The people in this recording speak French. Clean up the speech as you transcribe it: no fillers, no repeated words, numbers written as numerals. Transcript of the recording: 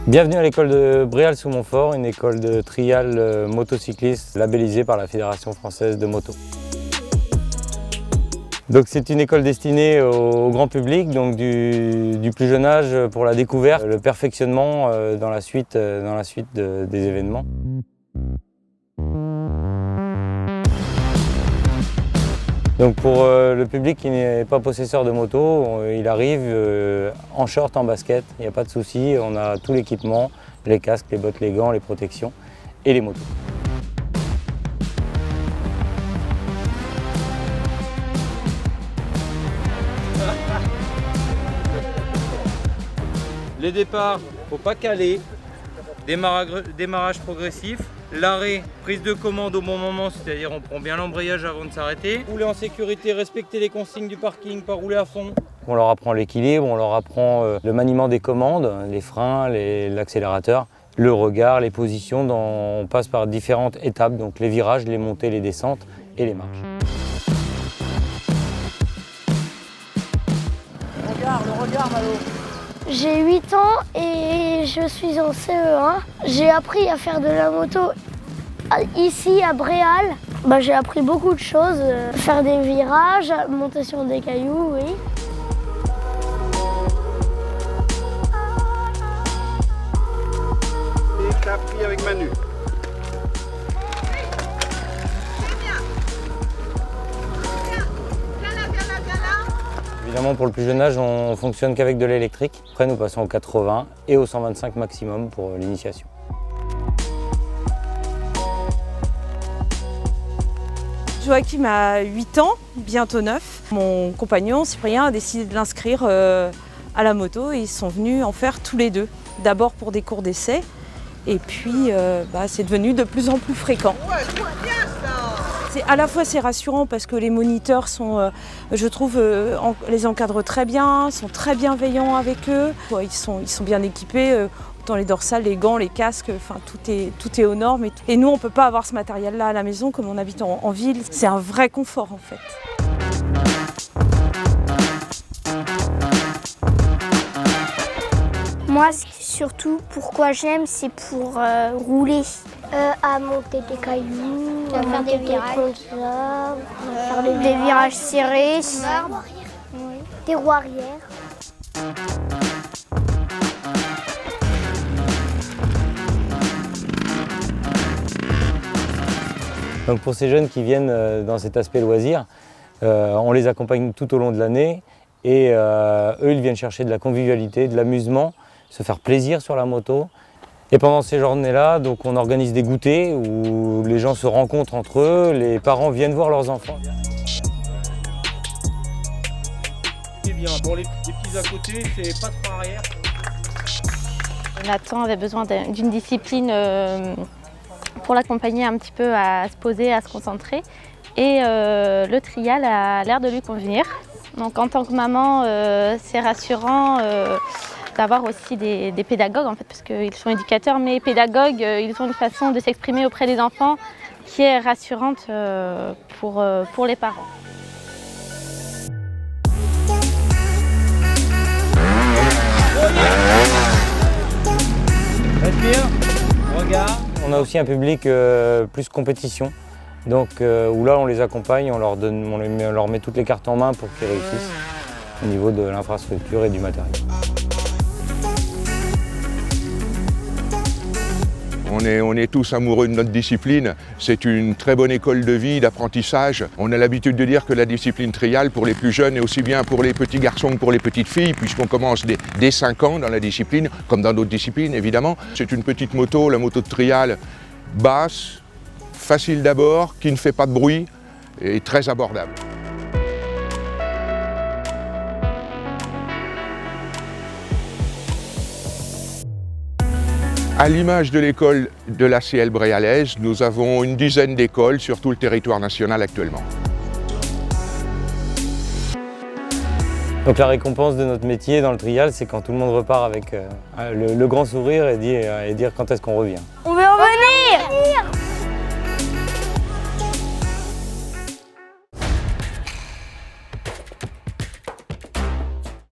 Bienvenue à l'école de Bréal-sous-Montfort, une école de trial motocycliste labellisée par la Fédération française de moto. Donc c'est une école destinée au grand public, donc du plus jeune âge pour la découverte, le perfectionnement dans la suite des événements. Donc pour le public qui n'est pas possesseur de moto, il arrive en short, en basket, il n'y a pas de souci, on a tout l'équipement, les casques, les bottes, les gants, les protections et les motos. Les départs, faut pas caler, démarrage progressif, l'arrêt, prise de commande au bon moment, c'est-à-dire on prend bien l'embrayage avant de s'arrêter. Rouler en sécurité, respecter les consignes du parking, pas rouler à fond. On leur apprend l'équilibre, on leur apprend le maniement des commandes, les freins, l'accélérateur, le regard, les positions. On passe par différentes étapes, donc les virages, les montées, les descentes et les marches. Le regard, Malo. J'ai 8 ans et je suis en CE1. J'ai appris à faire de la moto ici à Bréal. J'ai appris beaucoup de choses, faire des virages, monter sur des cailloux, oui. Et t'as appris avec Manu. Évidemment, pour le plus jeune âge, on fonctionne qu'avec de l'électrique. Après, nous passons au 80 et au 125 maximum pour l'initiation. Joachim a 8 ans, bientôt 9. Mon compagnon, Cyprien, a décidé de l'inscrire à la moto et ils sont venus en faire tous les deux. D'abord pour des cours d'essai et puis c'est devenu de plus en plus fréquent. À la fois c'est rassurant parce que les moniteurs sont, je trouve, les encadrent très bien, sont très bienveillants avec eux. Ils sont bien équipés, autant les dorsales, les gants, les casques, tout est aux normes. Et nous on ne peut pas avoir ce matériel-là à la maison comme on habite en ville. C'est un vrai confort en fait. Moi, surtout, pourquoi j'aime, c'est pour rouler. À monter des cailloux, à faire des virages, faire des virages serrés, des roues arrière. Donc pour ces jeunes qui viennent dans cet aspect loisir, on les accompagne tout au long de l'année et eux, ils viennent chercher de la convivialité, de l'amusement, se faire plaisir sur la moto. Et pendant ces journées-là, donc on organise des goûters où les gens se rencontrent entre eux, les parents viennent voir leurs enfants. C'est bien, pour les petits à côté, c'est pas trop arrière. Nathan avait besoin d'une discipline pour l'accompagner un petit peu à se poser, à se concentrer. Et le trial a l'air de lui convenir. Donc en tant que maman, c'est rassurant d'avoir aussi des pédagogues en fait, parce qu'ils sont éducateurs, mais pédagogues, ils ont une façon de s'exprimer auprès des enfants qui est rassurante pour les parents. Respire, regarde. On a aussi un public plus compétition, donc où là on les accompagne, on leur met toutes les cartes en main pour qu'ils réussissent au niveau de l'infrastructure et du matériel. On est tous amoureux de notre discipline. C'est une très bonne école de vie, d'apprentissage. On a l'habitude de dire que la discipline trial pour les plus jeunes est aussi bien pour les petits garçons que pour les petites filles, puisqu'on commence dès 5 ans dans la discipline, comme dans d'autres disciplines évidemment. C'est une petite moto, la moto de trial, basse, facile d'abord, qui ne fait pas de bruit et très abordable. À l'image de l'école de l'ACL bréalaise, nous avons une dizaine d'écoles sur tout le territoire national actuellement. Donc la récompense de notre métier dans le trial, c'est quand tout le monde repart avec le grand sourire et dire quand est-ce qu'on revient. On verra